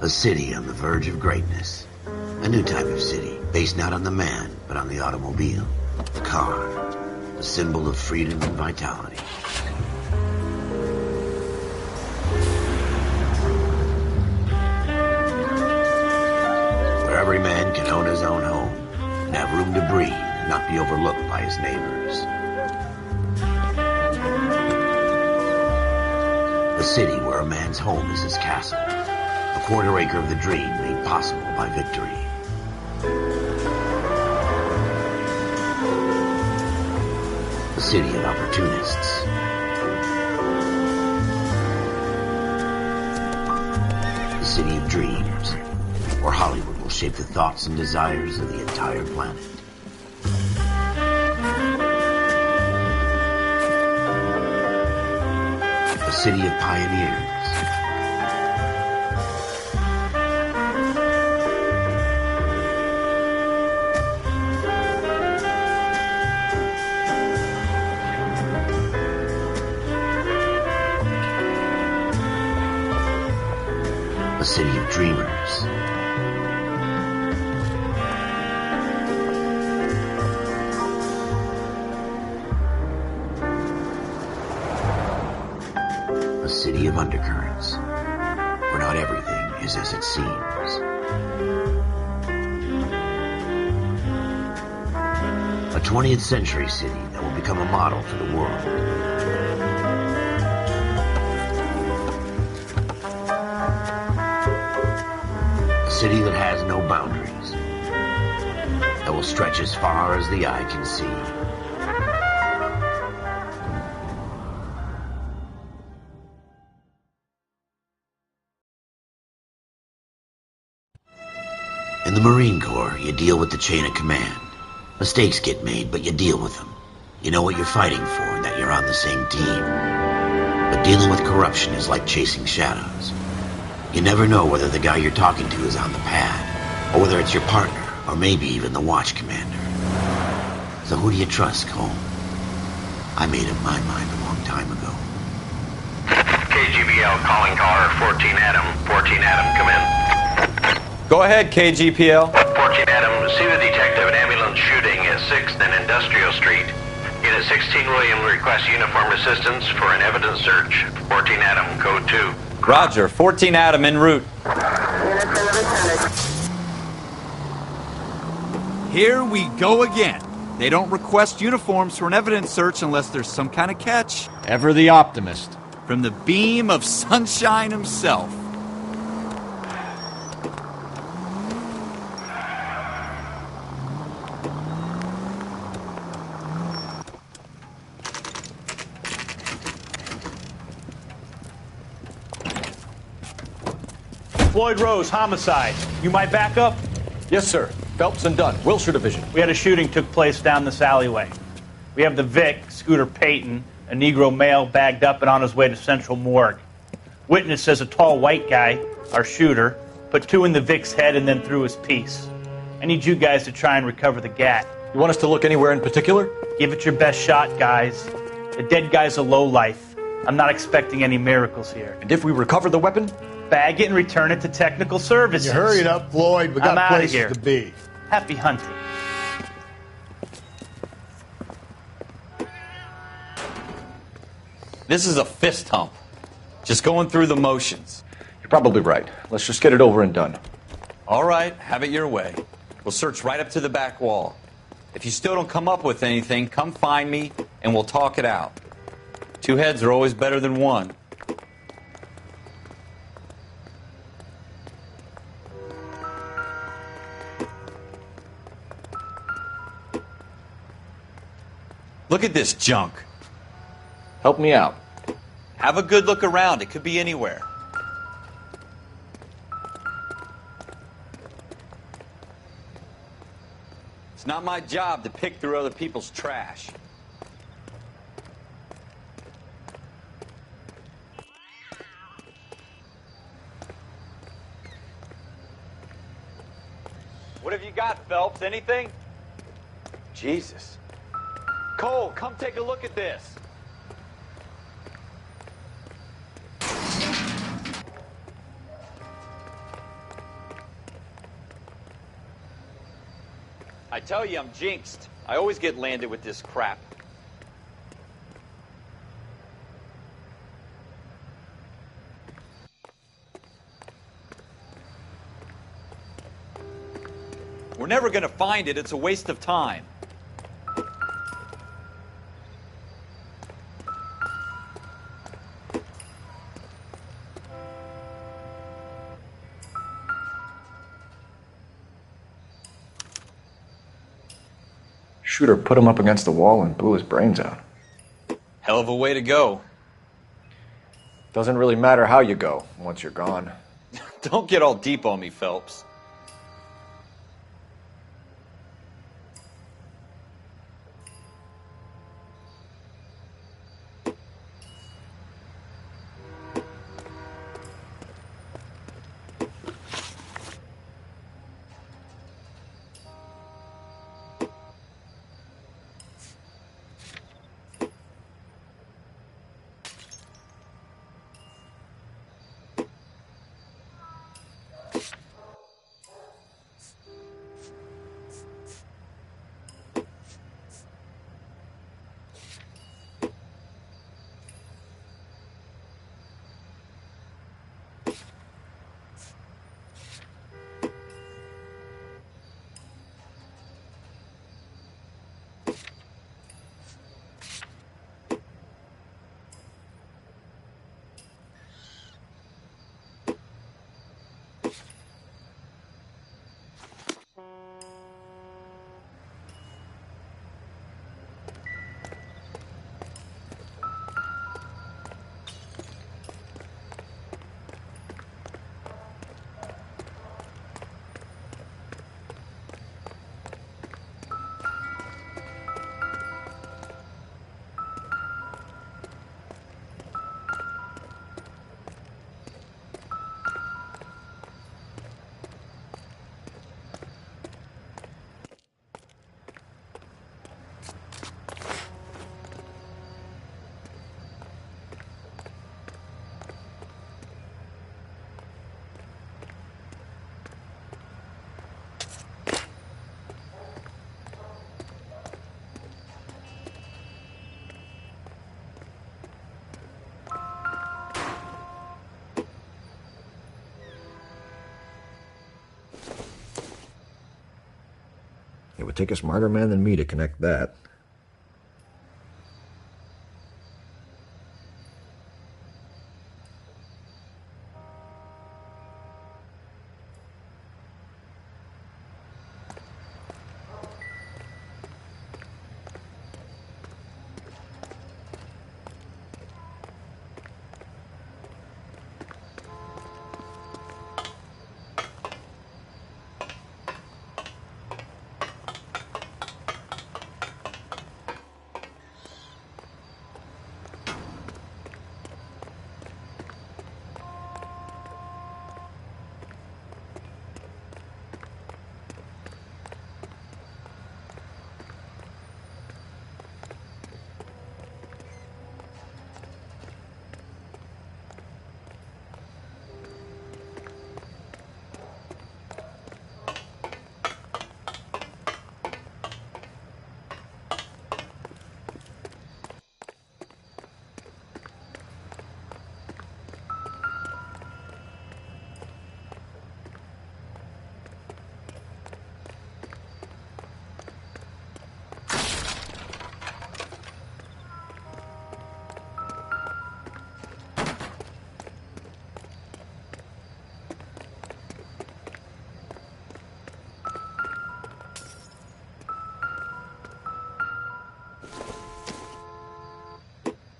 A city on the verge of greatness. A new type of city, based not on the man, but on the automobile. The car. The symbol of freedom and vitality. Where every man can own his own home, and have room to breathe, and not be overlooked by his neighbors. A city where a man's home is his castle. A quarter acre of the dream made possible by victory. A city of opportunists. A city of dreams, where Hollywood will shape the thoughts and desires of the entire planet. A city of pioneers. A city of dreamers. A city of undercurrents, where not everything is as it seems. A 20th century city that will become a model for the world. A city that has no boundaries, that will stretch as far as the eye can see. In the Marine Corps, you deal with the chain of command. Mistakes get made, but you deal with them. You know what you're fighting for and that you're on the same team. But dealing with corruption is like chasing shadows. You never know whether the guy you're talking to is on the pad, or whether it's your partner, or maybe even the watch commander. So who do you trust, Cole? I made up my mind a long time ago. KGBL calling caller 14 Adam. 14 Adam, come in. Go ahead, KGPL. 14 Adam, see the detective, an ambulance shooting at 6th and Industrial Street. Unit 16 William requests uniform assistance for an evidence search. 14 Adam, code 2. Roger, 14 Adam en route. Here we go again. They don't request uniforms for an evidence search unless there's some kind of catch. Ever the optimist. From the beam of sunshine himself. Floyd Rose, homicide. You might back up? Yes, sir. Phelps and Dunn, Wilshire Division. We had a shooting took place down this alleyway. We have the Vic, Scooter Payton, a Negro male bagged up and on his way to Central Morgue. Witness says a tall white guy, our shooter, put 2 in the Vic's head and then threw his piece. I need you guys to try and recover the gat. You want us to look anywhere in particular? Give it your best shot, guys. The dead guy's a lowlife. I'm not expecting any miracles here. And if we recover the weapon? Bag it and return it to technical services. You hurry it up, Floyd. We got outta places here. to be. Happy hunting. This is a fist hump. Just going through the motions. You're probably right. Let's just get it over and done. All right, have it your way. We'll search right up to the back wall. If you still don't come up with anything, come find me and we'll talk it out. 2 heads are always better than 1. Look at this junk. Help me out. Have a good look around. It could be anywhere. It's not my job to pick through other people's trash. What have you got, Phelps? Anything? Jesus. Cole, come take a look at this. tell you, I'm jinxed. I always get landed with this crap. We're never gonna find it. It's a waste of time. Shooter put him up against the wall and blew his brains out. Hell of a way to go. Doesn't really matter how you go once you're gone. Don't get all deep on me, Phelps. It would take a smarter man than me to connect that.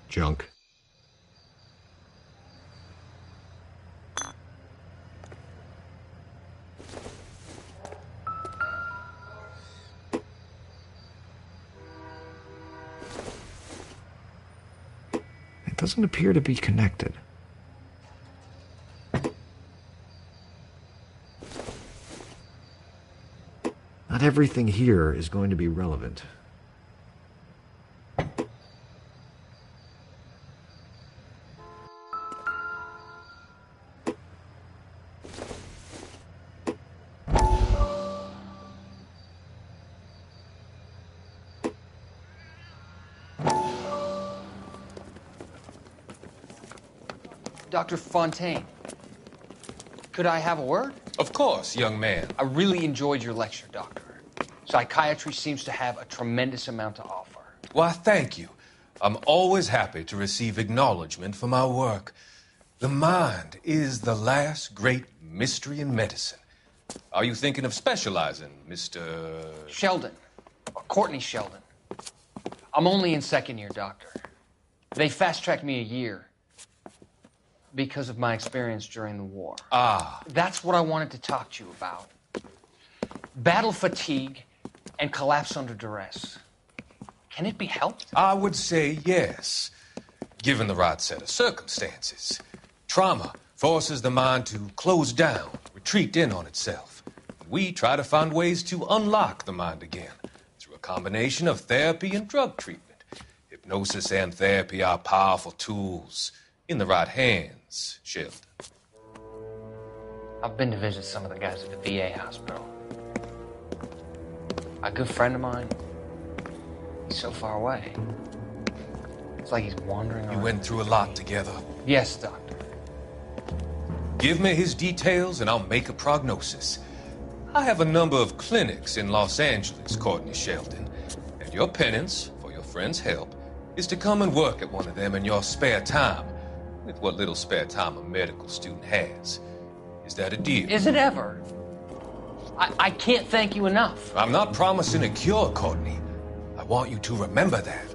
Junk. It doesn't appear to be connected. Not everything here is going to be relevant. Dr. Fontaine, could I have a word? Of course, young man. I really enjoyed your lecture, Doctor. Psychiatry seems to have a tremendous amount to offer. Why, thank you. I'm always happy to receive acknowledgement for my work. The mind is the last great mystery in medicine. Are you thinking of specializing, Mr. Sheldon, or Courtney Sheldon. I'm only in second year, Doctor. They fast-tracked me a year because of my experience during the war. Ah. That's what I wanted to talk to you about. Battle fatigue and collapse under duress. Can it be helped? I would say yes, given the right set of circumstances. Trauma forces the mind to close down, retreat in on itself. We try to find ways to unlock the mind again through a combination of therapy and drug treatment. Hypnosis and therapy are powerful tools in the right hands, Sheldon. I've been to visit some of the guys at the VA hospital. A good friend of mine, he's so far away. It's like he's wandering around. You went through a lot together. Yes, Doctor. Give me his details and I'll make a prognosis. I have a number of clinics in Los Angeles, Courtney Sheldon, and your penance, for your friend's help, is to come and work at one of them in your spare time, with what little spare time a medical student has. Is that a deal? Is it ever? I can't thank you enough. I'm not promising a cure, Courtney. I want you to remember that.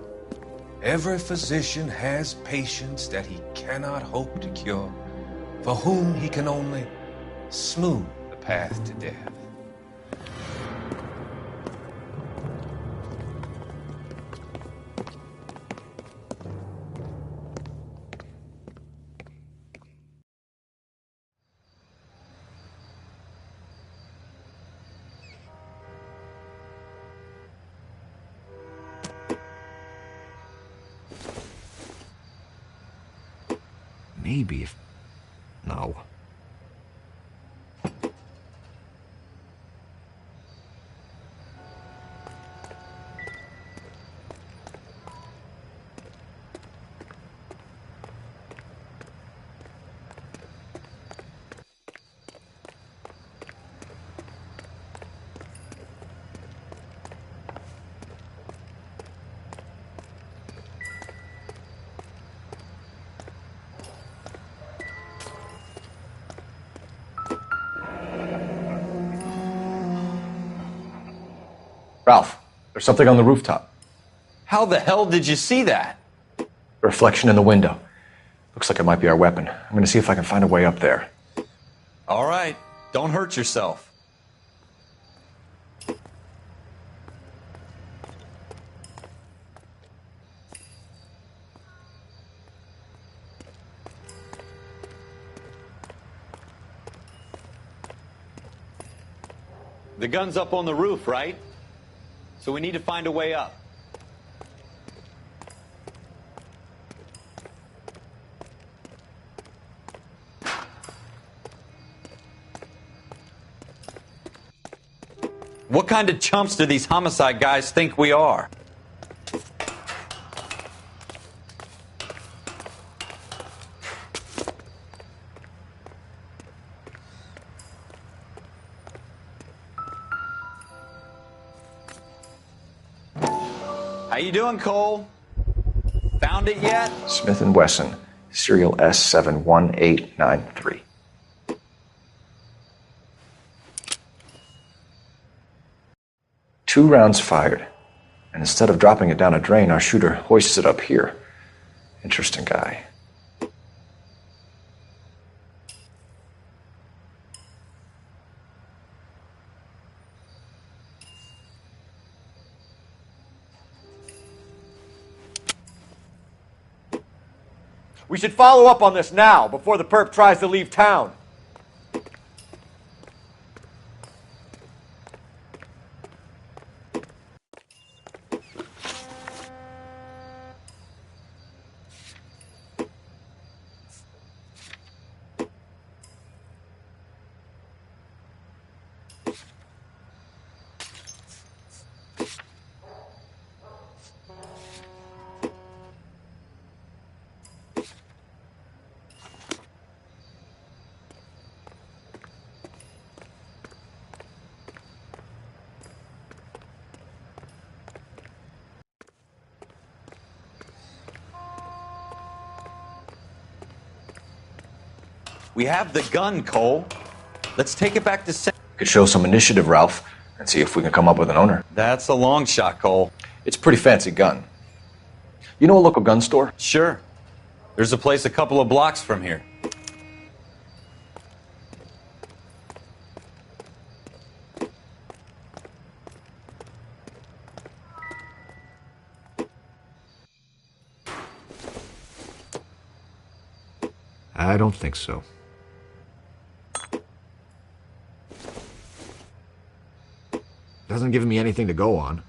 Every physician has patients that he cannot hope to cure, for whom he can only smooth the path to death. Maybe if... No. Ralph, there's something on the rooftop. How the hell did you see that? A reflection in the window. Looks like it might be our weapon. I'm going to see if I can find a way up there. All right, don't hurt yourself. The gun's up on the roof, right? So we need to find a way up. What kind of chumps do these homicide guys think we are? How you doing, Cole? Found it yet? Smith & Wesson, serial S71893. Two rounds fired, and instead of dropping it down a drain, our shooter hoists it up here. Interesting guy. We should follow up on this now, before the perp tries to leave town. We have the gun, Cole. Let's take it back to... Could show some initiative, Ralph, and see if we can come up with an owner. That's a long shot, Cole. It's a pretty fancy gun. You know a local gun store? Sure. There's a place a couple of blocks from here. I don't think so. Doesn't give me anything to go on.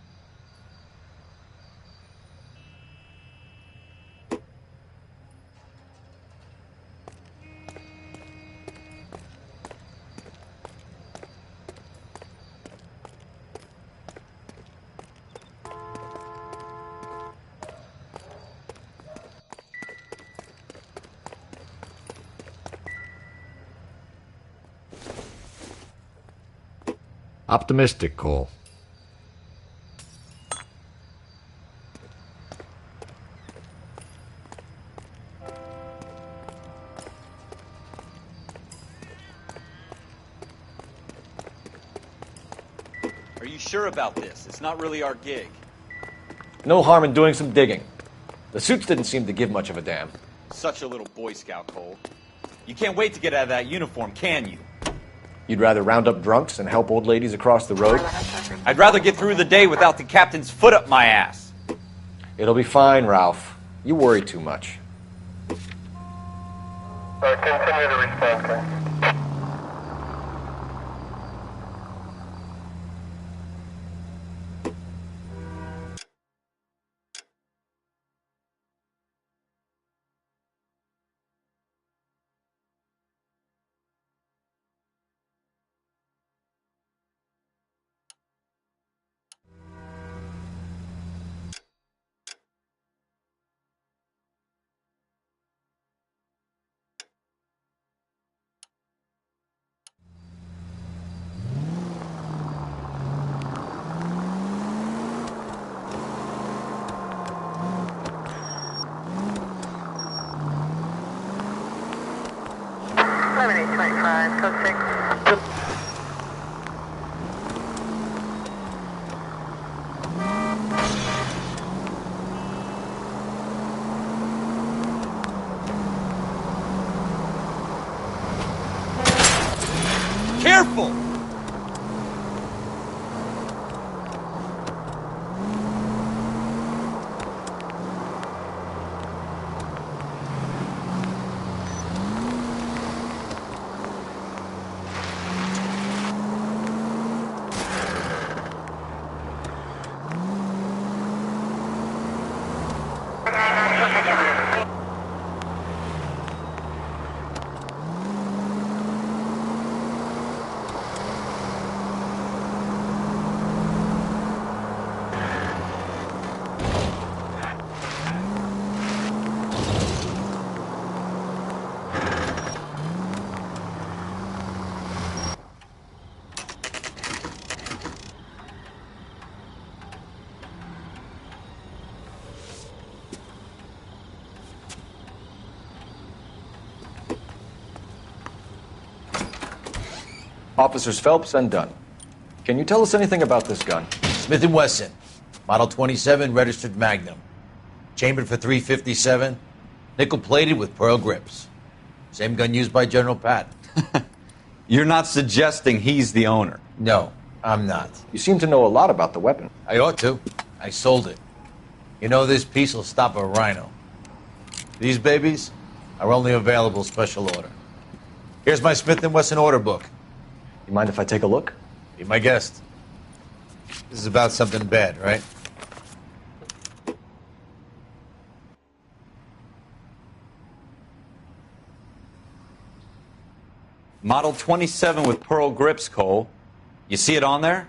Optimistic, Cole. Are you sure about this? It's not really our gig. No harm in doing some digging. The suits didn't seem to give much of a damn. Such a little Boy Scout, Cole. You can't wait to get out of that uniform, can you? You'd rather round up drunks and help old ladies across the road? I'd rather get through the day without the captain's foot up my ass. It'll be fine, Ralph. You worry too much. Continue to respond, Ken. Code 6. Careful! Officers Phelps and Dunn. Can you tell us anything about this gun? Smith & Wesson, Model 27, registered Magnum. Chambered for .357, nickel-plated with pearl grips. Same gun used by General Patton. You're not suggesting he's the owner? No, I'm not. You seem to know a lot about the weapon. I ought to. I sold it. You know, this piece will stop a rhino. These babies are only available special order. Here's my Smith & Wesson order book. You mind if I take a look? Be my guest. This is about something bad, right? Model 27 with pearl grips, Cole. You see it on there?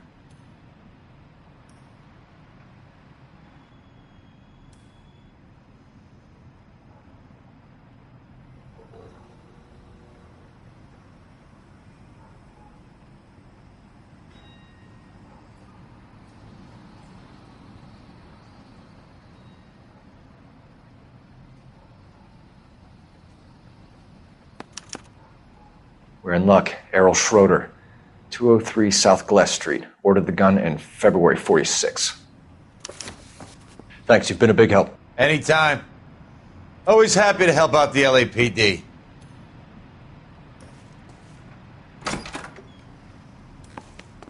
We're in luck. Errol Schroeder, 203 South Glass Street. Ordered the gun in February 46. Thanks, you've been a big help. Anytime. Always happy to help out the LAPD.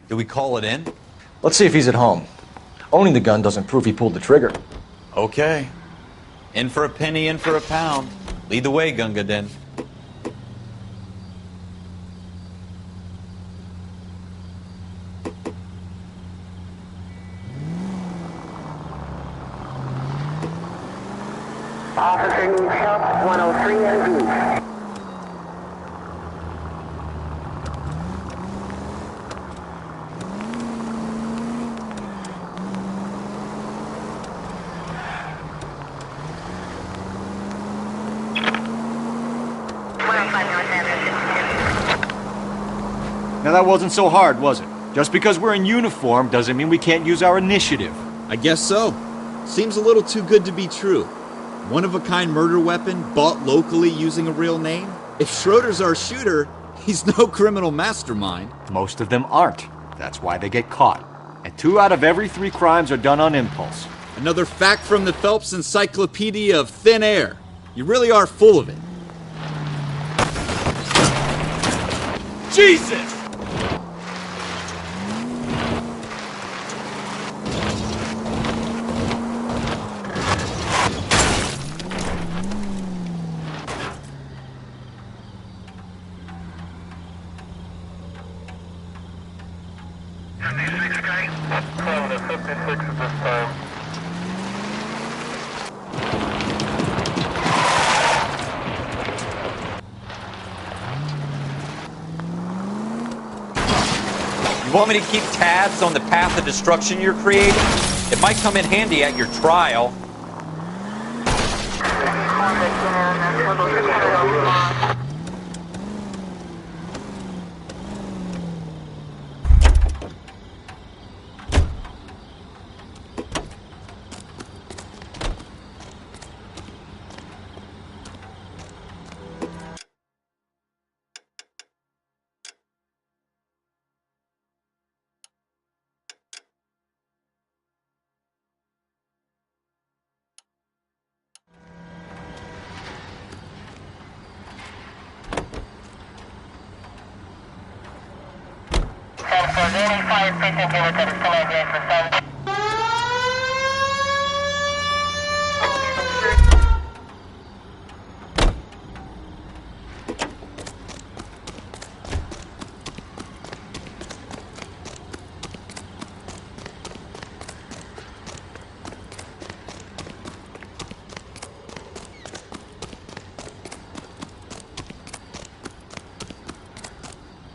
Do we call it in? Let's see if he's at home. Owning the gun doesn't prove he pulled the trigger. Okay. In for a penny, in for a pound. Lead the way, Gunga Din. Officer needs help, 103 MD. Now that wasn't so hard, was it? Just because we're in uniform doesn't mean we can't use our initiative. I guess so. Seems a little too good to be true. One-of-a-kind murder weapon bought locally using a real name? If Schroeder's our shooter, he's no criminal mastermind. Most of them aren't. That's why they get caught. And 2 out of every 3 crimes are done on impulse. Another fact from the Phelps Encyclopedia of Thin Air. You really are full of it. Jesus! You want me to keep tabs on the path of destruction you're creating? It might come in handy at your trial.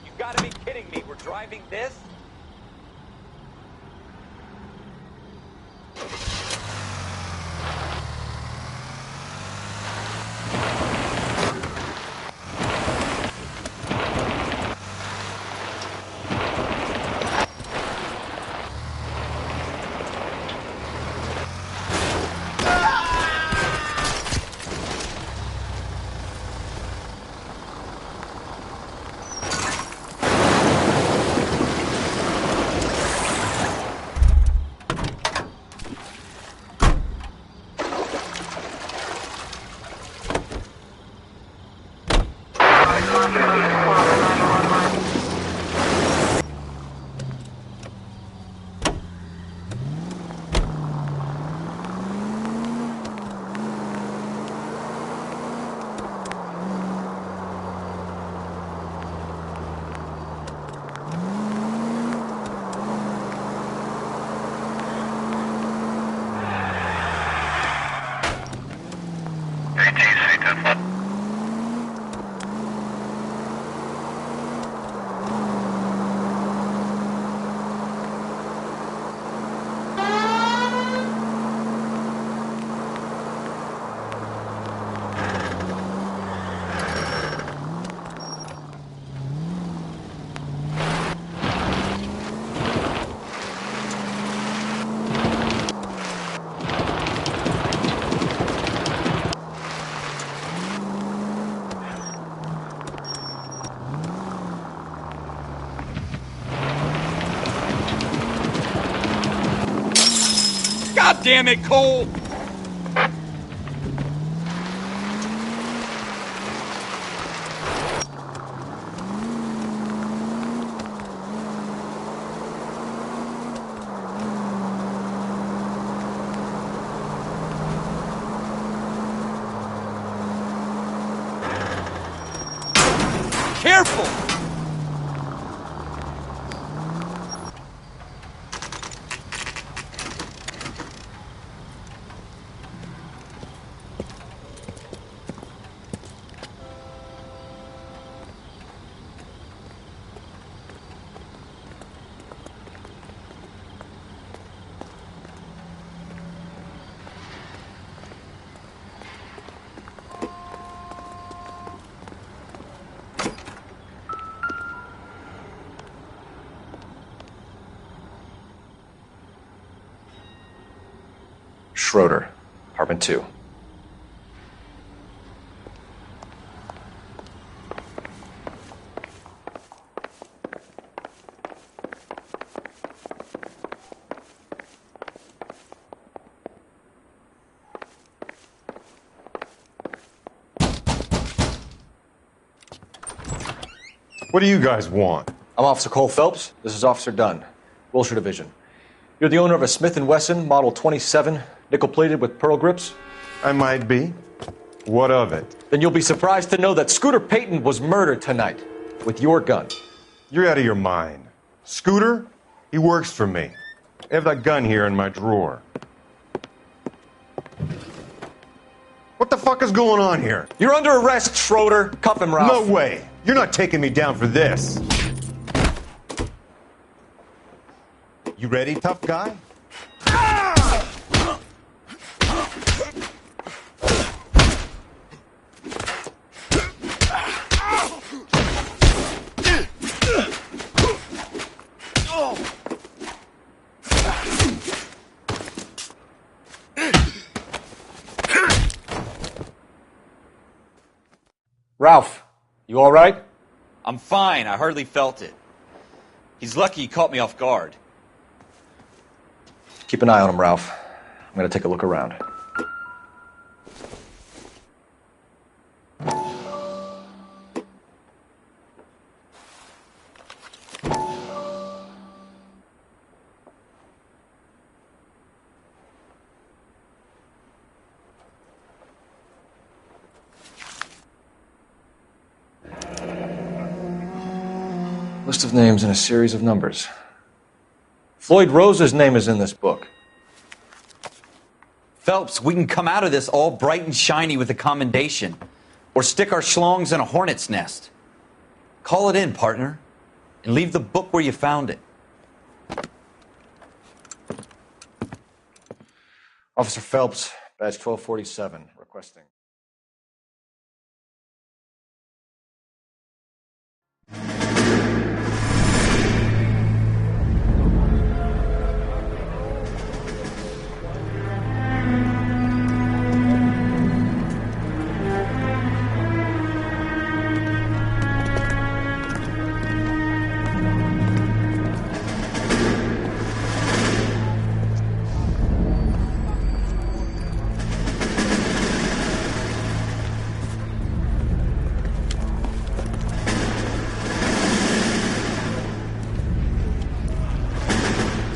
You gotta be kidding me. We're driving this? damn it, Cole! Careful! Schroeder, apartment 2. What do you guys want? I'm Officer Cole Phelps. This is Officer Dunn, Wilshire Division. You're the owner of a Smith & Wesson Model 27, nickel-plated with pearl grips? I might be. What of it? Then you'll be surprised to know that Scooter Payton was murdered tonight with your gun. You're out of your mind. Scooter? He works for me. I have that gun here in my drawer. What the fuck is going on here? You're under arrest, Schroeder. Cuff him, Ralph. No way. You're not taking me down for this. You ready, tough guy? Ralph, you all right? I'm fine. I hardly felt it. He's lucky he caught me off guard. Keep an eye on him, Ralph. I'm going to take a look around. List of names and a series of numbers. Floyd Rose's name is in this book. Phelps, we can come out of this all bright and shiny with a commendation. Or stick our schlongs in a hornet's nest. Call it in, partner. And leave the book where you found it. Officer Phelps, badge 1247, requesting.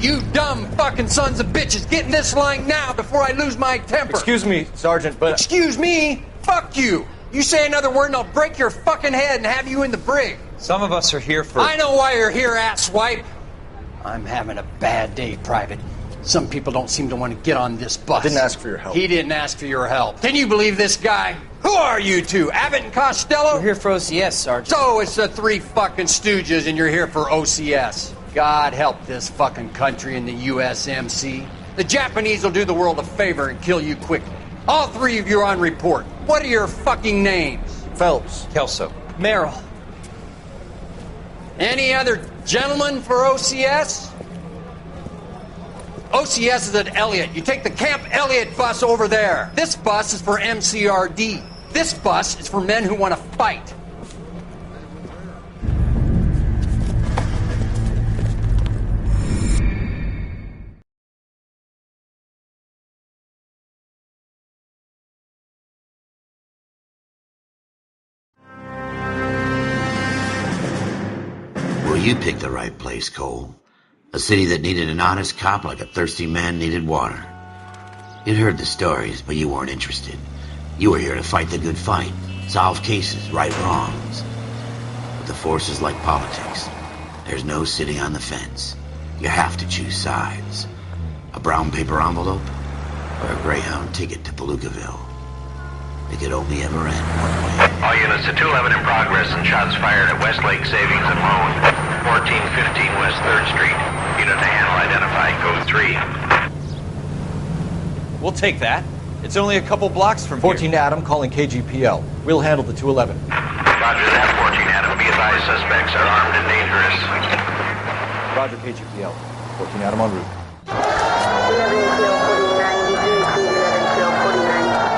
You dumb fucking sons of bitches, get in this line now before I lose my temper. Excuse me, Sergeant, but... Excuse me? Fuck you. You say another word and I'll break your fucking head and have you in the brig. Some of us are here for... I know why you're here, asswipe. I'm having a bad day, Private. Some people don't seem to want to get on this bus. I didn't ask for your help. He didn't ask for your help. Can you believe this guy? Who are you two? Abbott and Costello? We're here for OCS, Sergeant. So it's the three fucking stooges and you're here for OCS. God help this fucking country and the USMC. The Japanese will do the world a favor and kill you quickly. All three of you are on report. What are your fucking names? Phelps. Kelso. Merrill. Any other gentlemen for OCS? OCS is at Elliott. You take the Camp Elliott bus over there. This bus is for MCRD. This bus is for men who want to fight. You picked the right place, Cole. A city that needed an honest cop like a thirsty man needed water. You'd heard the stories, but you weren't interested. You were here to fight the good fight, solve cases, right wrongs. But the force is like politics. There's no sitting on the fence. You have to choose sides. A brown paper envelope or a Greyhound ticket to Palookaville. It could only ever end one way. All units to 211 in progress and shots fired at Westlake Savings and Loan, 1415 West 3rd Street. Unit to handle identified, code 3. We'll take that. It's only a couple blocks from 14 here. Adam calling KGPL. We'll handle the 211. Roger that, 14 Adam. Be advised, suspects are armed and dangerous. Roger, KGPL. 14 Adam en route. 11 till 49, 11 till 49.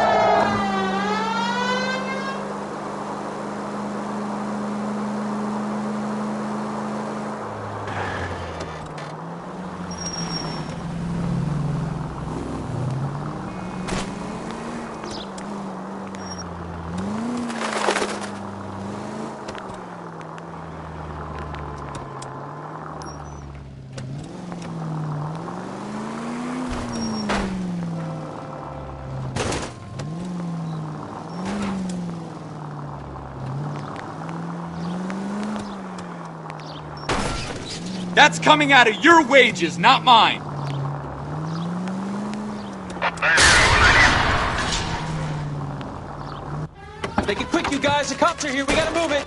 That's coming out of your wages, not mine. Make it quick, you guys. The cops are here. We gotta move it.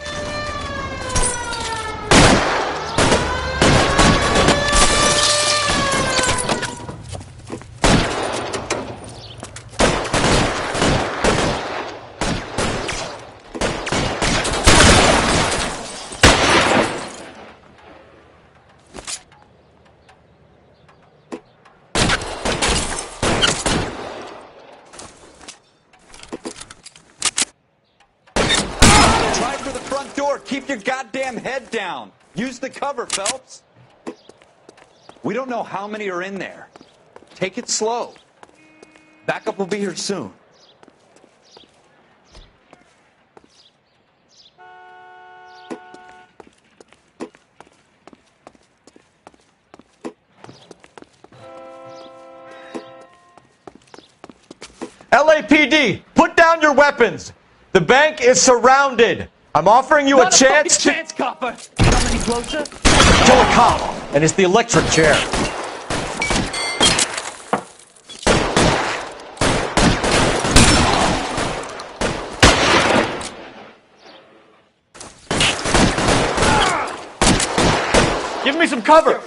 Keep your goddamn head down. Use the cover, Phelps. We don't know how many are in there. Take it slow. Backup will be here soon. LAPD, put down your weapons. The bank is surrounded. I'm offering you a chance to... chance, copper. Come any closer? Kill a cop, and it's the electric chair. Give me some cover.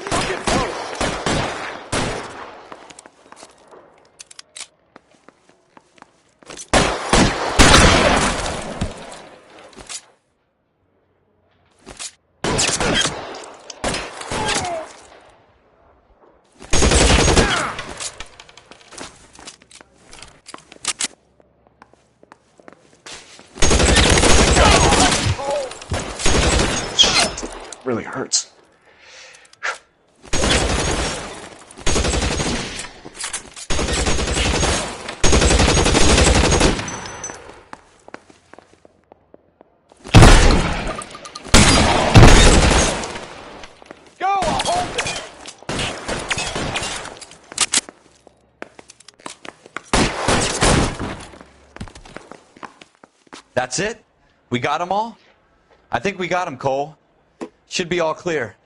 Really hurts. That's it? We got them all? I think we got them, Cole. Should be all clear.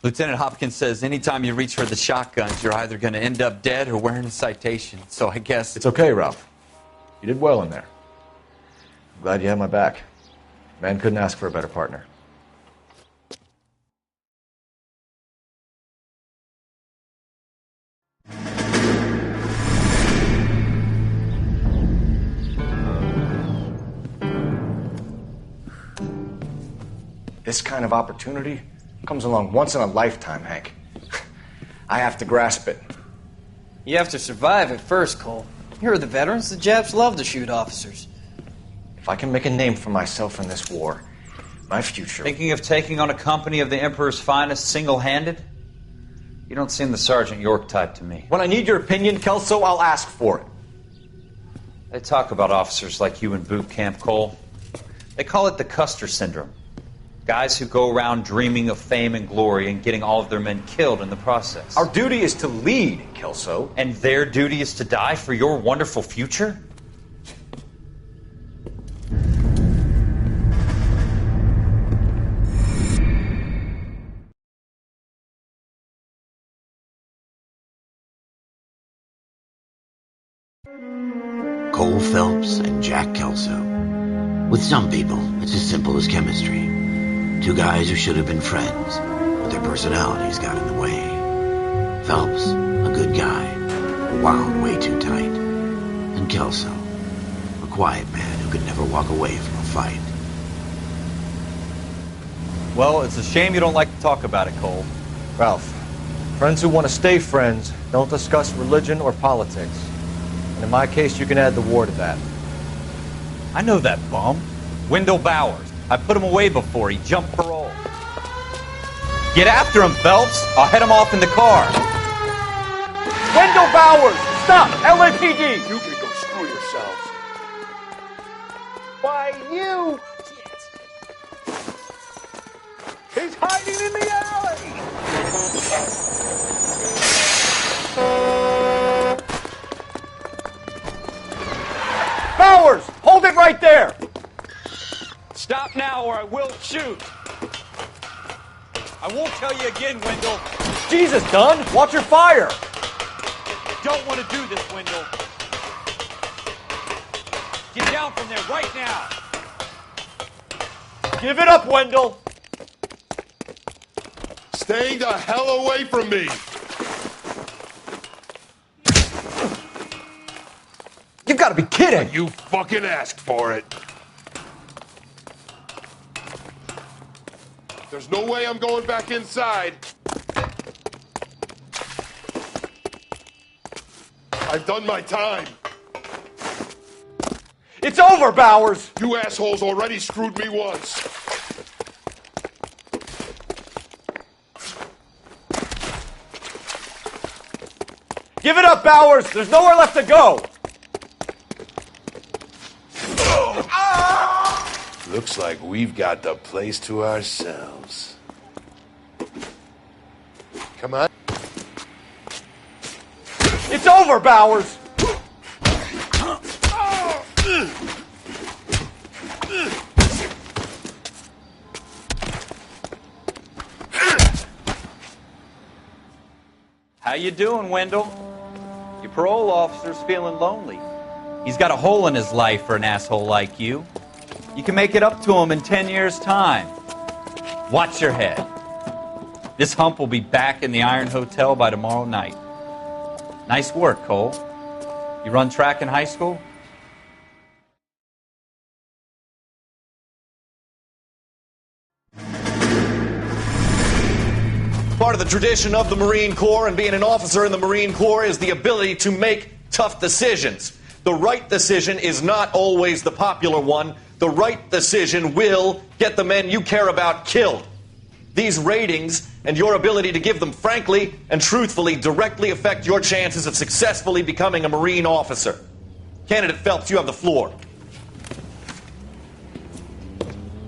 Lieutenant Hopkins says anytime you reach for the shotguns, you're either going to end up dead or wearing a citation. So I guess... It's okay, Ralph. You did well in there. I'm glad you had my back. Man couldn't ask for a better partner. This kind of opportunity comes along once in a lifetime, Hank. I have to grasp it. You have to survive it first, Cole. Here are the veterans. The Japs love to shoot officers. If I can make a name for myself in this war, my future... Thinking of taking on a company of the Emperor's finest single-handed? You don't seem the Sergeant York type to me. When I need your opinion, Kelso, I'll ask for it. They talk about officers like you in boot camp, Cole. They call it the Custer syndrome. Guys who go around dreaming of fame and glory and getting all of their men killed in the process. Our duty is to lead, Kelso. And their duty is to die for your wonderful future? Cole Phelps and Jack Kelso. With some people, it's as simple as chemistry. Two guys who should have been friends, but their personalities got in the way. Phelps, a good guy, wound way too tight. And Kelso, a quiet man who could never walk away from a fight. Well, it's a shame you don't like to talk about it, Cole. Ralph, friends who want to stay friends don't discuss religion or politics. And in my case, you can add the war to that. I know that bum. Wendell Bowers. I put him away before. He jumped parole. Get after him, Phelps. I'll head him off in the car. Wendell Bowers! Stop! LAPD! You can go screw yourselves. Why, you! He's hiding in the alley! Bowers! Hold it right there! Stop now or I will shoot. I won't tell you again, Wendell. Jesus, Dunn! Watch your fire! Don't want to do this, Wendell. Get down from there right now. Give it up, Wendell! Stay the hell away from me! You've got to be kidding! You fucking asked for it. There's no way I'm going back inside. I've done my time. It's over, Bowers! You assholes already screwed me once. Give it up, Bowers! There's nowhere left to go! Looks like we've got the place to ourselves. Come on. It's over, Bowers! How you doing, Wendell? Your parole officer's feeling lonely. He's got a hole in his life for an asshole like you. You can make it up to him in 10 years' time. Watch your head. This hump will be back in the Iron Hotel by tomorrow night. Nice work, Cole. You run track in high school? Part of the tradition of the Marine Corps and being an officer in the Marine Corps is the ability to make tough decisions. The right decision is not always the popular one. The right decision will get the men you care about killed. These ratings and your ability to give them frankly and truthfully directly affect your chances of successfully becoming a Marine officer. Candidate Phelps, you have the floor.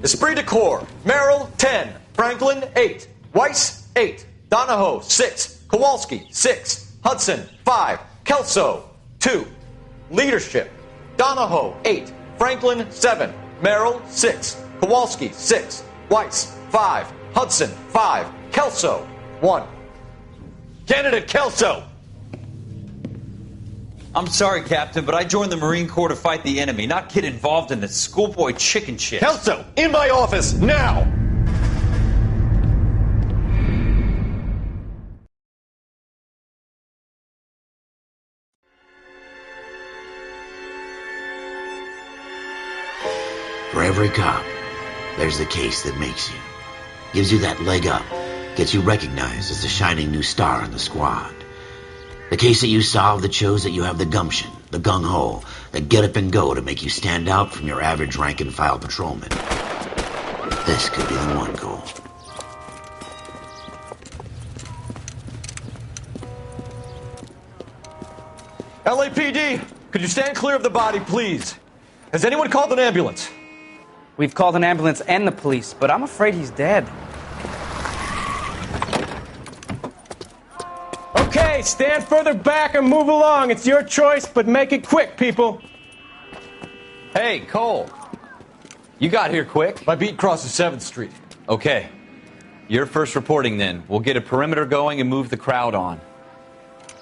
Esprit de Corps, Merrill, 10. Franklin, 8. Weiss, 8. Donahoe, 6. Kowalski, 6. Hudson, 5. Kelso, 2. Leadership, Donahoe, 8. Franklin, 7. Merrill, 6. Kowalski, 6. Weiss, 5. Hudson, 5. Kelso, 1. Candidate Kelso. I'm sorry, Captain, but I joined the Marine Corps to fight the enemy, not get involved in this schoolboy chicken shit. Kelso, in my office, now! For every cop, there's the case that makes you. Gives you that leg up. Gets you recognized as the shining new star in the squad. The case that you solve that shows that you have the gumption, the gung-ho, the get up and go to make you stand out from your average rank-and-file patrolman. This could be the one, Cole. LAPD, could you stand clear of the body, please? Has anyone called an ambulance? We've called an ambulance and the police, but I'm afraid he's dead. Okay, stand further back and move along. It's your choice, but make it quick, people. Hey, Cole. You got here quick. My beat crosses 7th Street. Okay. You're first reporting then. We'll get a perimeter going and move the crowd on.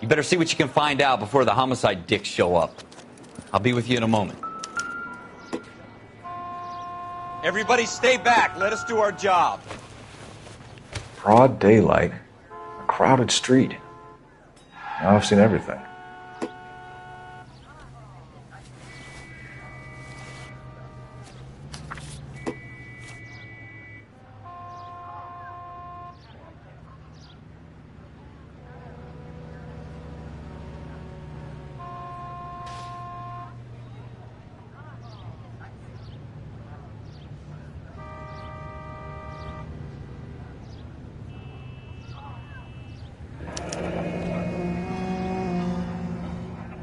You better see what you can find out before the homicide dicks show up. I'll be with you in a moment. Everybody stay back. Let us do our job. Broad daylight, a crowded street. Now I've seen everything.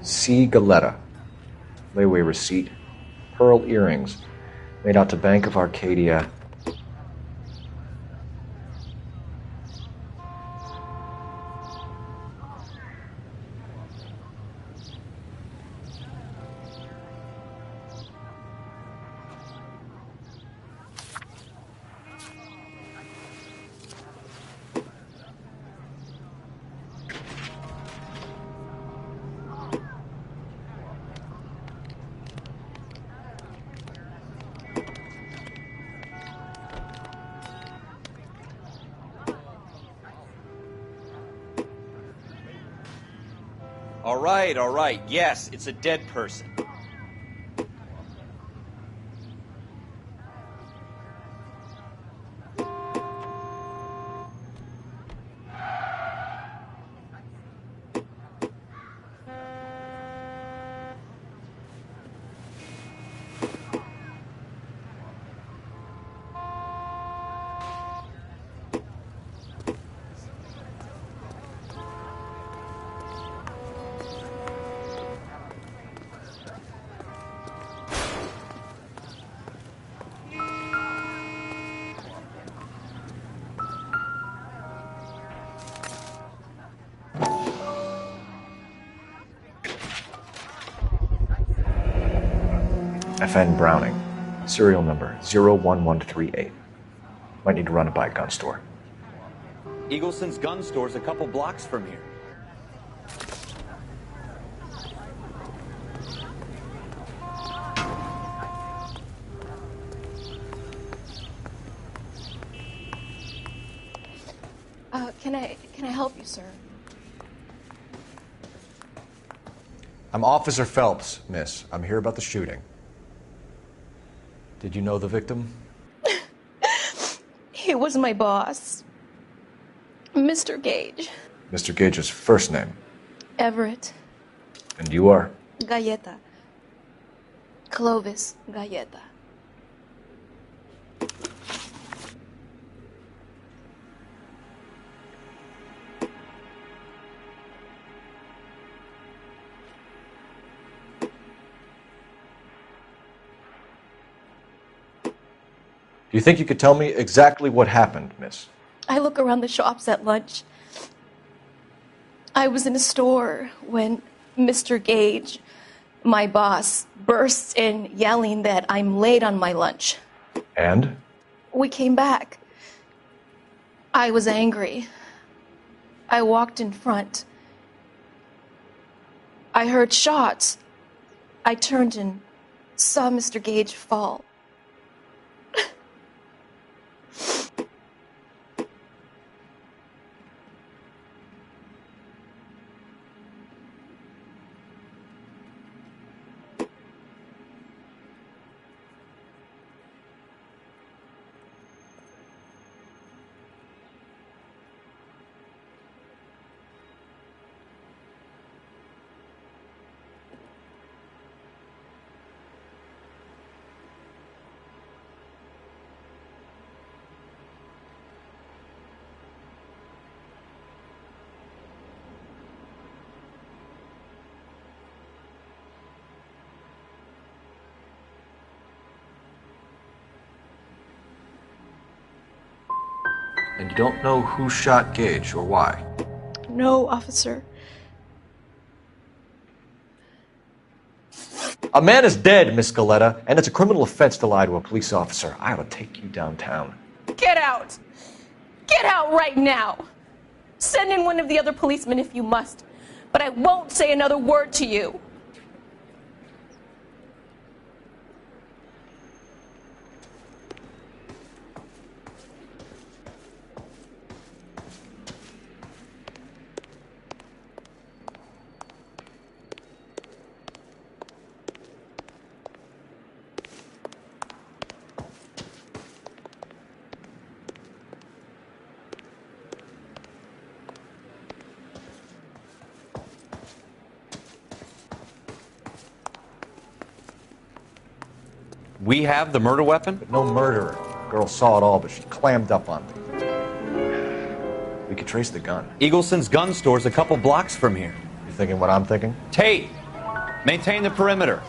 C. Galetta. Layaway receipt. Pearl earrings. Made out to Bank of Arcadia. All right. Yes, it's a dead person. FN Browning. Serial number 01138. Might need to run it by a gun store. Eagleson's gun store's a couple blocks from here. Can I help you, sir? I'm Officer Phelps, miss. I'm here about the shooting. Did you know the victim? He was my boss, Mr. Gage. Mr. Gage's first name. Everett. And you are? Galleta. Clovis Galleta. Do you think you could tell me exactly what happened, miss? I look around the shops at lunch. I was in a store when Mr. Gage, my boss, bursts in yelling that I'm late on my lunch. And? We came back. I was angry. I walked in front. I heard shots. I turned and saw Mr. Gage fall. And you don't know who shot Gage or why? No, officer. A man is dead, Miss Galetta, and it's a criminal offense to lie to a police officer. I ought to take you downtown. Get out! Get out right now! Send in one of the other policemen if you must, but I won't say another word to you. We have the murder weapon? But no murderer. The girl saw it all, but she clammed up on me. We could trace the gun. Eagleson's gun store's a couple blocks from here. You thinking what I'm thinking? Tate, maintain the perimeter.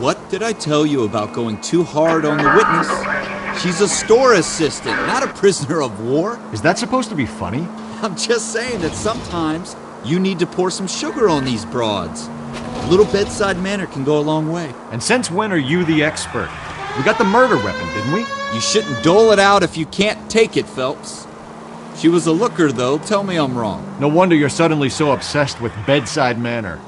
What did I tell you about going too hard on the witness? She's a store assistant, not a prisoner of war. Is that supposed to be funny? I'm just saying that sometimes you need to pour some sugar on these broads. A little bedside manner can go a long way. And since when are you the expert? We got the murder weapon, didn't we? You shouldn't dole it out if you can't take it, Phelps. She was a looker, though. Tell me I'm wrong. No wonder you're suddenly so obsessed with bedside manner.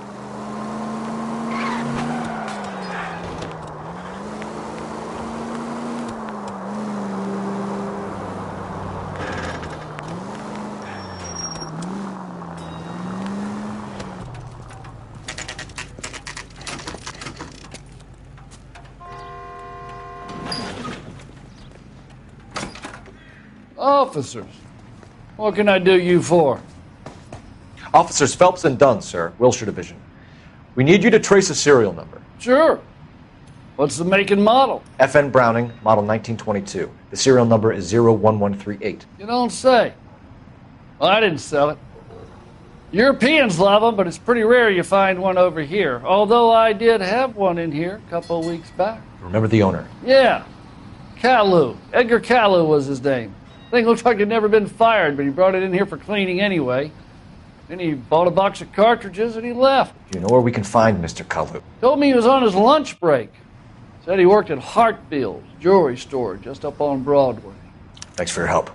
Officers, what can I do you for? Officers Phelps and Dunn, sir, Wilshire Division. We need you to trace a serial number. Sure. What's the make and model? FN Browning, model 1922. The serial number is 01138. You don't say. Well, I didn't sell it. Europeans love them, but it's pretty rare you find one over here. Although I did have one in here a couple of weeks back. Remember the owner? Yeah. Caillou. Edgar Caillou was his name. Thing looked like he'd never been fired, but he brought it in here for cleaning anyway. Then he bought a box of cartridges and he left. You know where we can find Mr. Caillou? Told me he was on his lunch break. Said he worked at Hartfield's jewelry store just up on Broadway. Thanks for your help.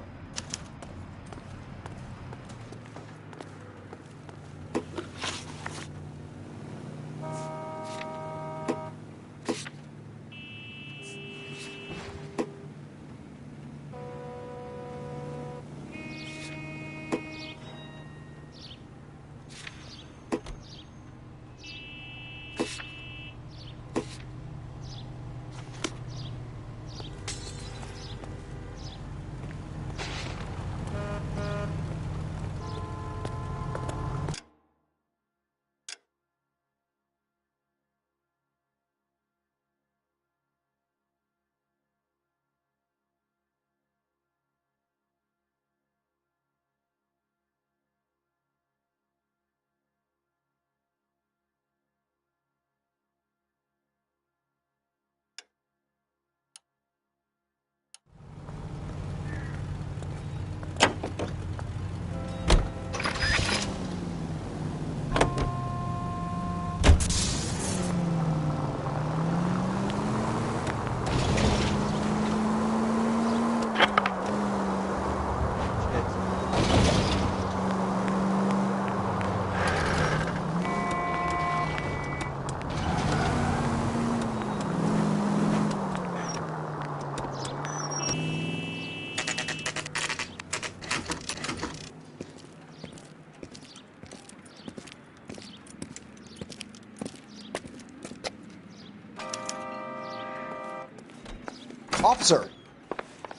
Officer,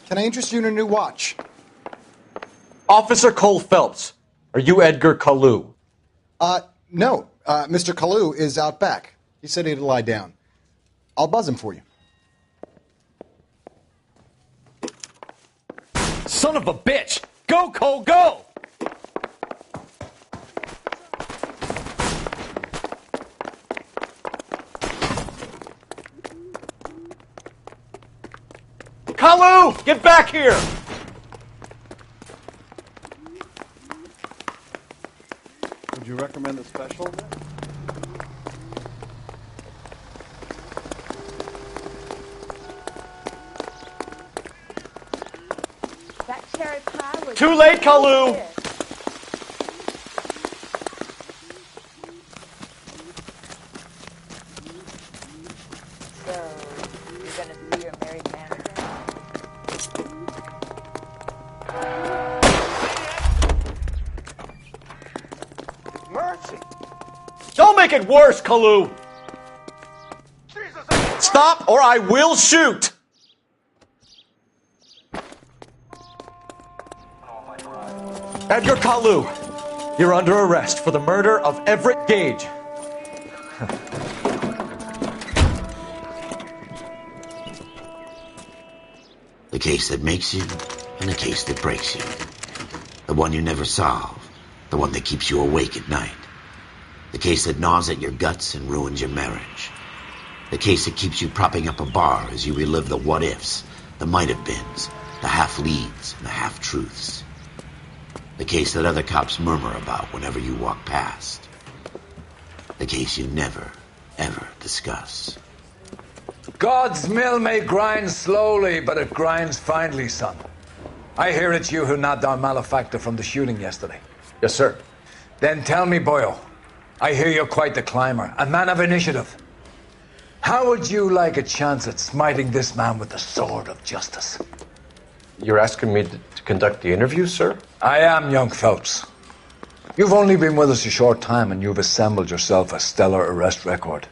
can I interest you in a new watch? Officer Cole Phelps, are you Edgar Kalu? No. Mr. Kalu is out back. He said he'd lie down. I'll buzz him for you. Son of a bitch! Go, Cole, go! Kalu! Get back here! Would you recommend a special? That cherry pie was Too late, Kalu! So, you're gonna see your married man again? Mercy! Don't make it worse, Kalu! Stop or I will shoot! Edgar Kalu, you're under arrest for the murder of Everett Gage. The case that makes you and the case that breaks you. The one you never solve. The one that keeps you awake at night. The case that gnaws at your guts and ruins your marriage. The case that keeps you propping up a bar as you relive the what-ifs, the might-have-beens, the half-leads, and the half-truths. The case that other cops murmur about whenever you walk past. The case you never, ever discuss. God's mill may grind slowly, but it grinds finely, son. I hear it's you who nabbed our malefactor from the shooting yesterday. Yes, sir. Then tell me, Boyle, I hear you're quite the climber, a man of initiative. How would you like a chance at smiting this man with the sword of justice? You're asking me to conduct the interview, sir? I am, young Phelps. You've only been with us a short time and you've assembled yourself a stellar arrest record.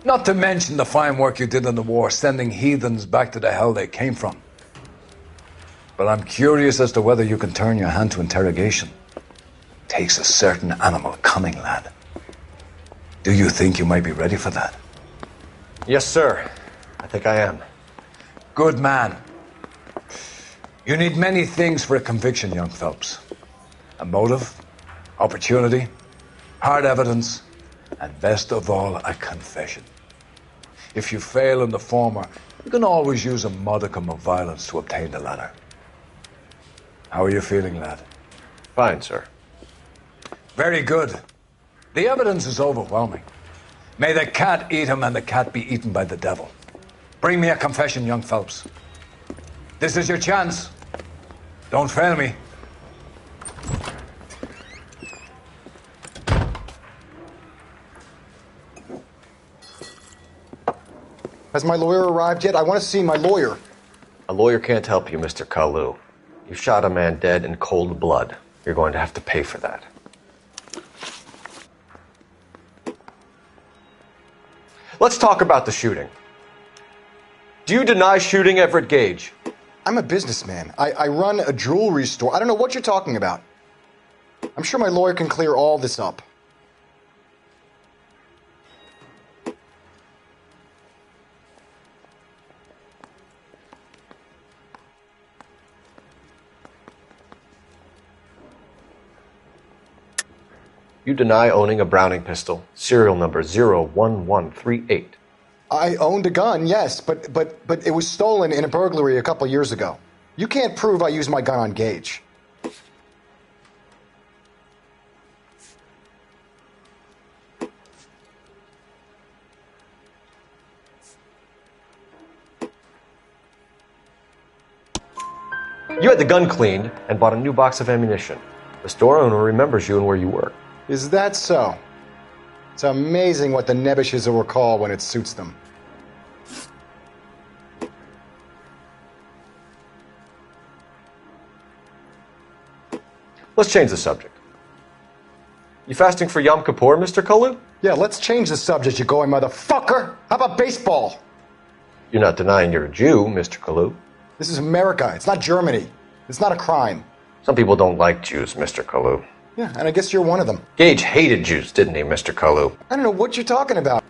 Not to mention the fine work you did in the war, sending heathens back to the hell they came from. But I'm curious as to whether you can turn your hand to interrogation. Takes a certain animal cunning, lad. Do you think you might be ready for that? Yes, sir. I think I am. Good man. You need many things for a conviction, young Phelps. A motive, opportunity, hard evidence, and best of all, a confession. If you fail in the former, you can always use a modicum of violence to obtain the latter. How are you feeling, lad? Fine, sir. Very good. The evidence is overwhelming. May the cat eat him and the cat be eaten by the devil. Bring me a confession, young Phelps. This is your chance. Don't fail me. Has my lawyer arrived yet? I want to see my lawyer. A lawyer can't help you, Mr. Kalu. You shot a man dead in cold blood. You're going to have to pay for that. Let's talk about the shooting. Do you deny shooting Everett Gage? I'm a businessman. I run a jewelry store. I don't know what you're talking about. I'm sure my lawyer can clear all this up. You deny owning a Browning pistol, serial number 01138. I owned a gun, yes, but it was stolen in a burglary a couple years ago. You can't prove I used my gun on Gage. You had the gun cleaned and bought a new box of ammunition. The store owner remembers you and where you work. Is that so? It's amazing what the Nebbishes will recall when it suits them. Let's change the subject. You fasting for Yom Kippur, Mr. Kalu? Yeah, let's change the subject, you going motherfucker. How about baseball? You're not denying you're a Jew, Mr. Kalu. This is America. It's not Germany. It's not a crime. Some people don't like Jews, Mr. Kalu. Yeah, and I guess you're one of them. Gage hated Jews, didn't he, Mr. Kalu? I don't know what you're talking about.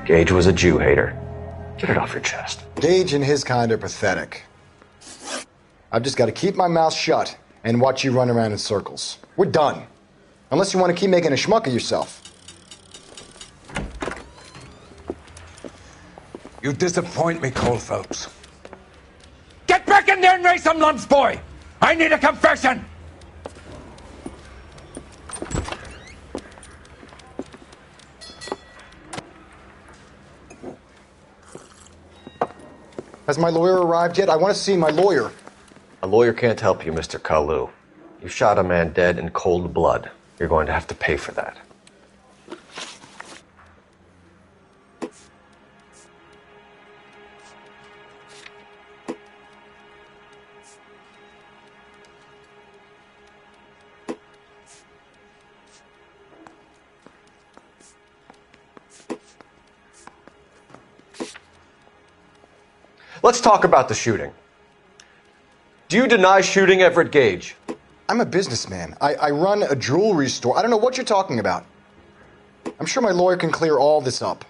Gage was a Jew hater. Get it off your chest. Gage and his kind are pathetic. I've just got to keep my mouth shut and watch you run around in circles. We're done. Unless you want to keep making a schmuck of yourself. You disappoint me, Cole Phelps. Get back in there and raise some lumps, boy! I need a confession! Has my lawyer arrived yet? I want to see my lawyer. A lawyer can't help you, Mr. Kalu. You shot a man dead in cold blood. You're going to have to pay for that. Let's talk about the shooting. Do you deny shooting Everett Gage? I'm a businessman. I run a jewelry store. I don't know what you're talking about. I'm sure my lawyer can clear all this up.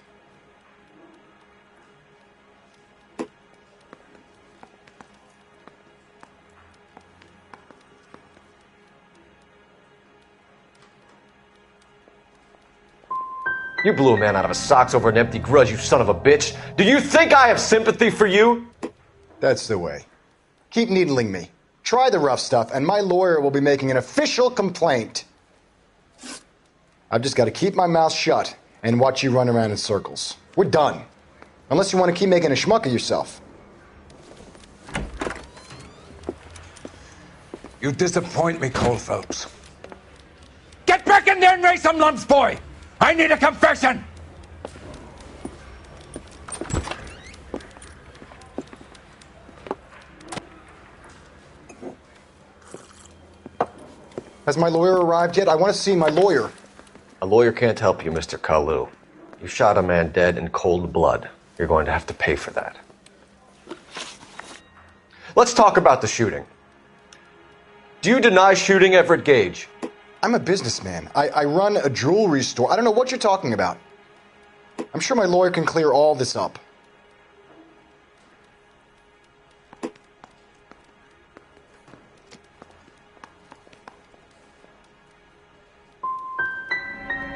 You blew a man out of his socks over an empty grudge, you son of a bitch. Do you think I have sympathy for you? That's the way. Keep needling me. Try the rough stuff, and my lawyer will be making an official complaint. I've just got to keep my mouth shut and watch you run around in circles. We're done. Unless you want to keep making a schmuck of yourself. You disappoint me, Cole Phelps. Get back in there and raise some lumps, boy! I need a confession! Has my lawyer arrived yet? I want to see my lawyer. A lawyer can't help you, Mr. Kalu. You shot a man dead in cold blood. You're going to have to pay for that. Let's talk about the shooting. Do you deny shooting Everett Gage? I'm a businessman. I run a jewelry store. I don't know what you're talking about. I'm sure my lawyer can clear all this up.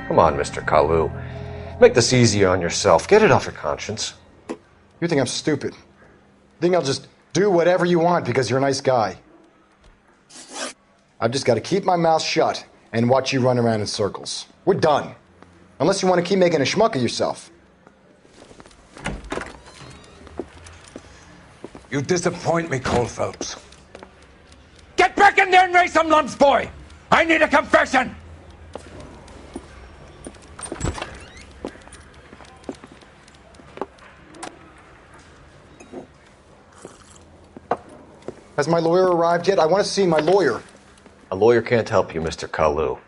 Come on, Mr. Kalu. Make this easier on yourself. Get it off your conscience. You think I'm stupid? Think I'll just do whatever you want because you're a nice guy? I've just got to keep my mouth shut and watch you run around in circles. We're done. Unless you want to keep making a schmuck of yourself. You disappoint me, Cole Phelps. Get back in there and raise some lumps, boy! I need a confession! Has my lawyer arrived yet? I want to see my lawyer. A lawyer can't help you, Mr. Kalu.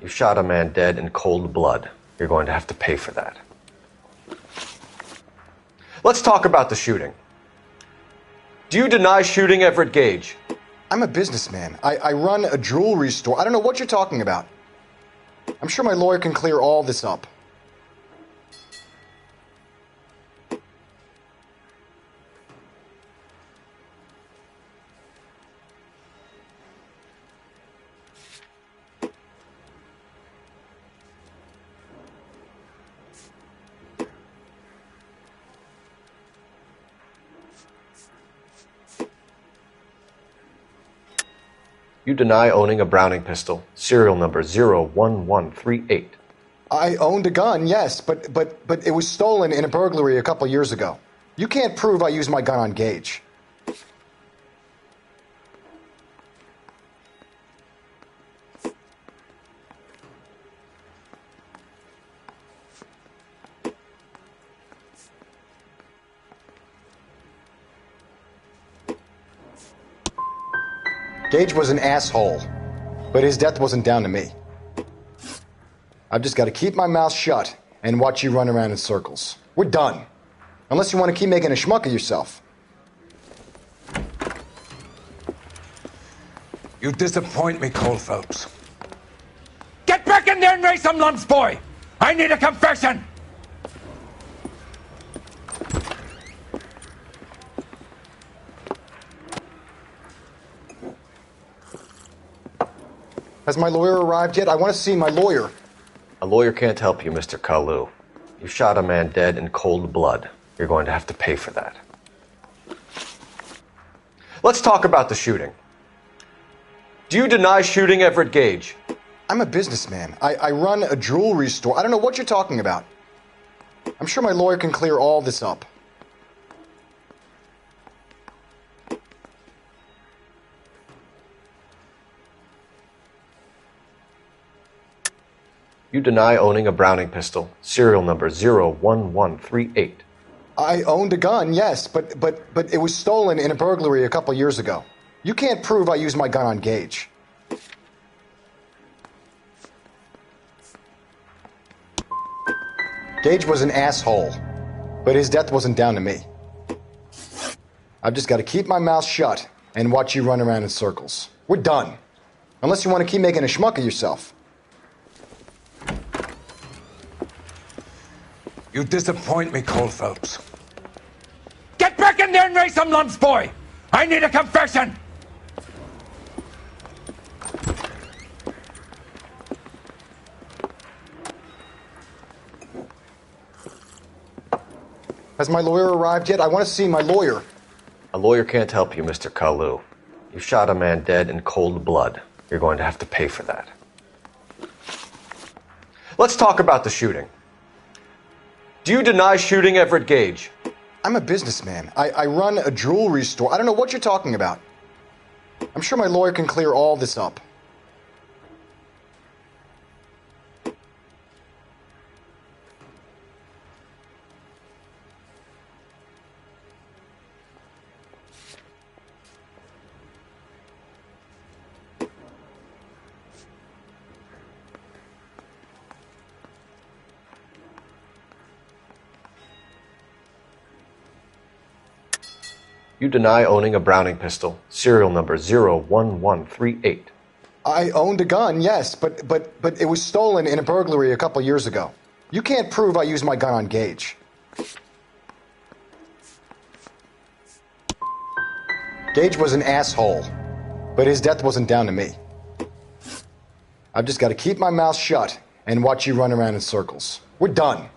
You shot a man dead in cold blood. You're going to have to pay for that. Let's talk about the shooting. Do you deny shooting Everett Gage? I'm a businessman. I run a jewelry store. I don't know what you're talking about. I'm sure my lawyer can clear all this up. You deny owning a Browning pistol, serial number 01138. I owned a gun, yes, but it was stolen in a burglary a couple years ago. You can't prove I used my gun on Gage. Gage was an asshole, but his death wasn't down to me. I've just got to keep my mouth shut and watch you run around in circles. We're done. Unless you want to keep making a schmuck of yourself. You disappoint me, Cole Phelps. Get back in there and raise some lumps, boy! I need a confession! Has my lawyer arrived yet? I want to see my lawyer. A lawyer can't help you, Mr. Kalu. You shot a man dead in cold blood. You're going to have to pay for that. Let's talk about the shooting. Do you deny shooting Everett Gage? I'm a businessman. I run a jewelry store. I don't know what you're talking about. I'm sure my lawyer can clear all this up. You deny owning a Browning pistol, serial number 01138. I owned a gun, yes, but it was stolen in a burglary a couple years ago. You can't prove I used my gun on Gage. Gage was an asshole, but his death wasn't down to me. I've just got to keep my mouth shut and watch you run around in circles. We're done. Unless you want to keep making a schmuck of yourself. You disappoint me, Cole Phelps. Get back in there and raise some lumps, boy! I need a confession! Has my lawyer arrived yet? I want to see my lawyer. A lawyer can't help you, Mr. Kalu. You shot a man dead in cold blood. You're going to have to pay for that. Let's talk about the shooting. Do you deny shooting Everett Gage? I'm a businessman. I run a jewelry store. I don't know what you're talking about. I'm sure my lawyer can clear all this up. You deny owning a Browning pistol, serial number 01138. I owned a gun, yes, but it was stolen in a burglary a couple years ago. You can't prove I used my gun on Gage. Gage was an asshole, but his death wasn't down to me. I've just got to keep my mouth shut and watch you run around in circles. We're done.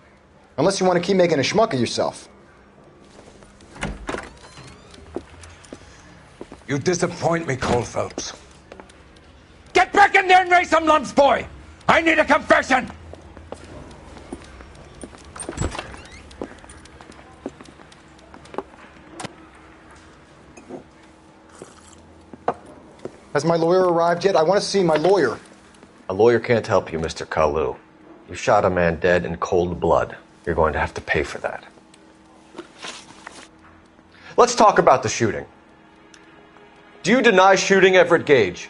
Unless you want to keep making a schmuck of yourself. You disappoint me, Cole Phelps. Get back in there and raise some lumps, boy! I need a confession! Has my lawyer arrived yet? I want to see my lawyer. A lawyer can't help you, Mr. Kalu. You shot a man dead in cold blood. You're going to have to pay for that. Let's talk about the shooting. Do you deny shooting Everett Gage?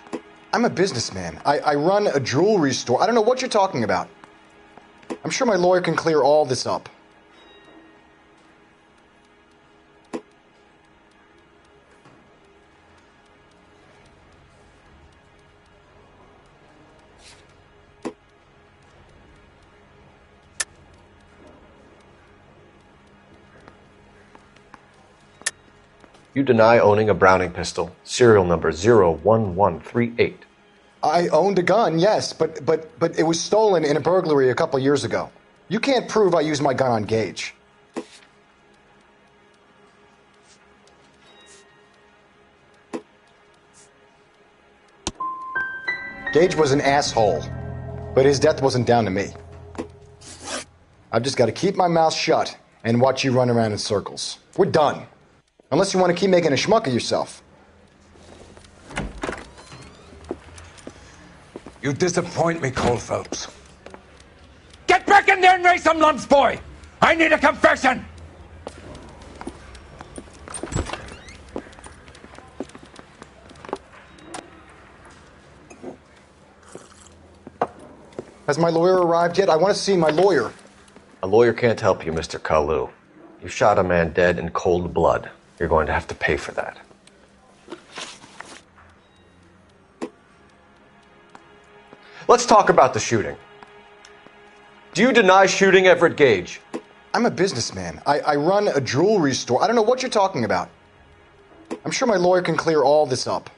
I'm a businessman. I run a jewelry store. I don't know what you're talking about. I'm sure my lawyer can clear all this up. You deny owning a Browning pistol, serial number 01138. I owned a gun, yes, but it was stolen in a burglary a couple years ago. You can't prove I used my gun on Gage. Gage was an asshole, but his death wasn't down to me. I've just got to keep my mouth shut and watch you run around in circles. We're done. Unless you want to keep making a schmuck of yourself. You disappoint me, Cole Phelps. Get back in there and raise some lumps, boy! I need a confession! Has my lawyer arrived yet? I want to see my lawyer. A lawyer can't help you, Mr. Kalu. You shot a man dead in cold blood. You're going to have to pay for that. Let's talk about the shooting. Do you deny shooting Everett Gage? I'm a businessman. I run a jewelry store. I don't know what you're talking about. I'm sure my lawyer can clear all this up.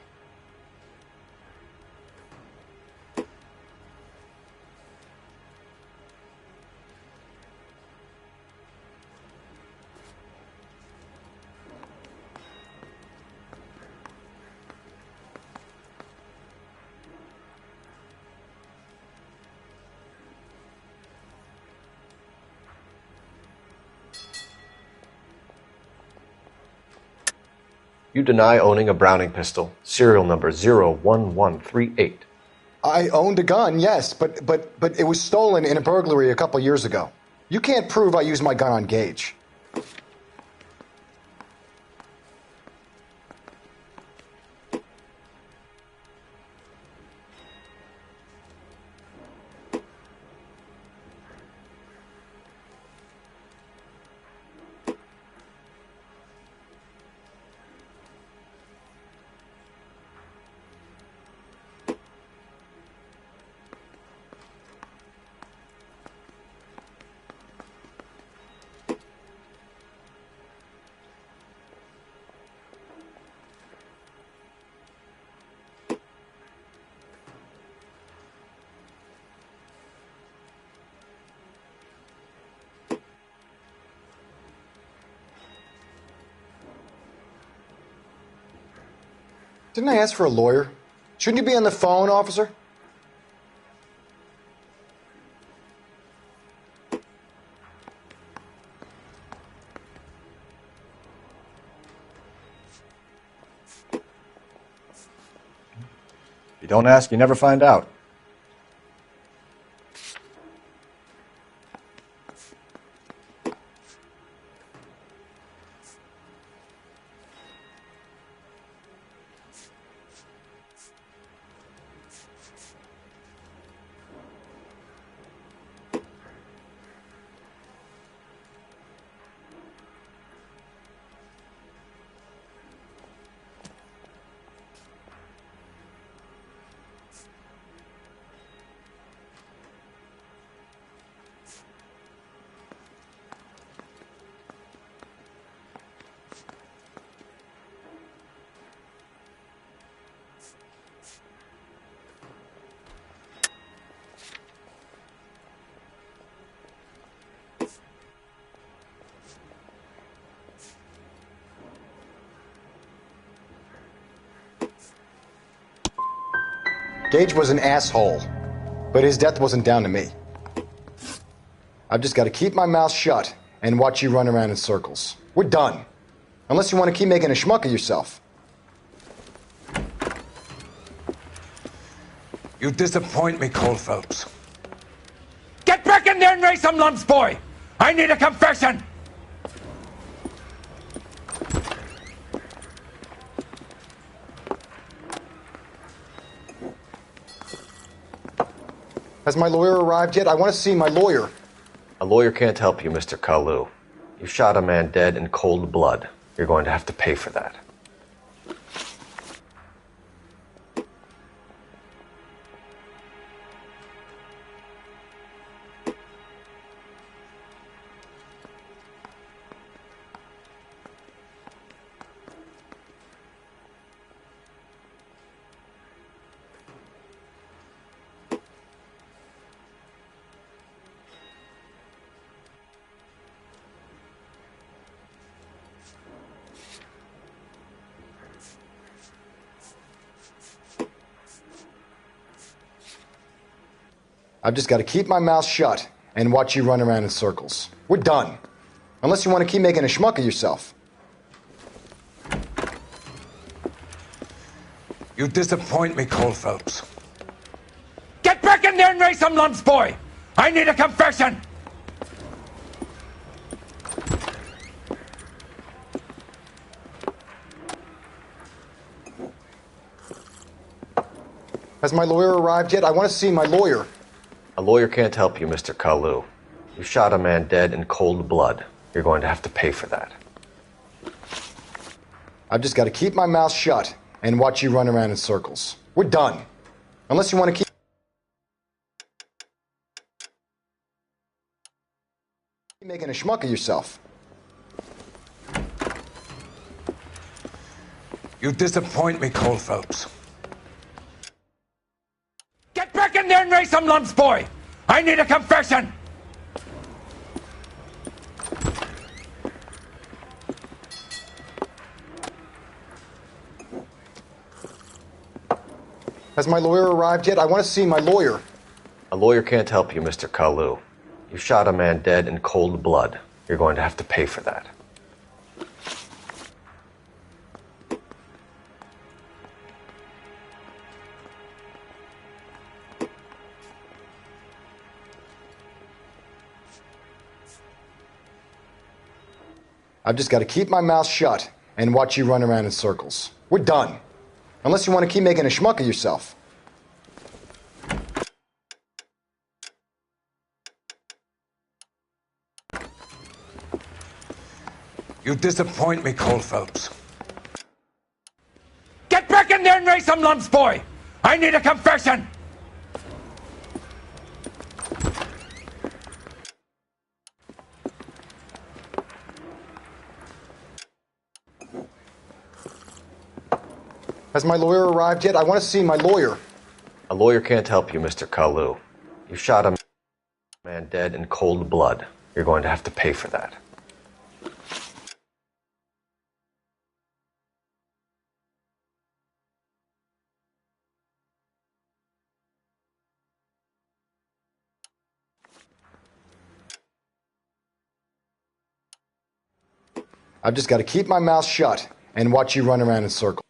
You deny owning a Browning pistol, serial number 01138. I owned a gun, yes, but it was stolen in a burglary a couple years ago. You can't prove I used my gun on Gage. Didn't I ask for a lawyer? Shouldn't you be on the phone, officer? If you don't ask, you never find out. Gage was an asshole, but his death wasn't down to me. I've just got to keep my mouth shut and watch you run around in circles. We're done. Unless you want to keep making a schmuck of yourself. You disappoint me, Cole Phelps. Get back in there and raise some lumps, boy! I need a confession! Has my lawyer arrived yet? I want to see my lawyer. A lawyer can't help you, Mr. Kalu. You shot a man dead in cold blood. You're going to have to pay for that. I've just got to keep my mouth shut and watch you run around in circles. We're done. Unless you want to keep making a schmuck of yourself. You disappoint me, Cole Phelps. Get back in there and raise some lumps, boy! I need a confession! Has my lawyer arrived yet? I want to see my lawyer. A lawyer can't help you, Mr. Kalu. You shot a man dead in cold blood. You're going to have to pay for that. I've just got to keep my mouth shut and watch you run around in circles. We're done. Unless you want to keep making a schmuck of yourself. You disappoint me, Cole Phelps. Get back in there and raise some lumps, boy! I need a confession! Has my lawyer arrived yet? I want to see my lawyer. A lawyer can't help you, Mr. Kalu. You shot a man dead in cold blood. You're going to have to pay for that. I've just got to keep my mouth shut and watch you run around in circles. We're done. Unless you want to keep making a schmuck of yourself. You disappoint me, Cole Phelps. Get back in there and raise some lumps, boy! I need a confession! Has my lawyer arrived yet? I want to see my lawyer. A lawyer can't help you, Mr. Kalu. You shot a man dead in cold blood. You're going to have to pay for that. I've just got to keep my mouth shut and watch you run around in circles.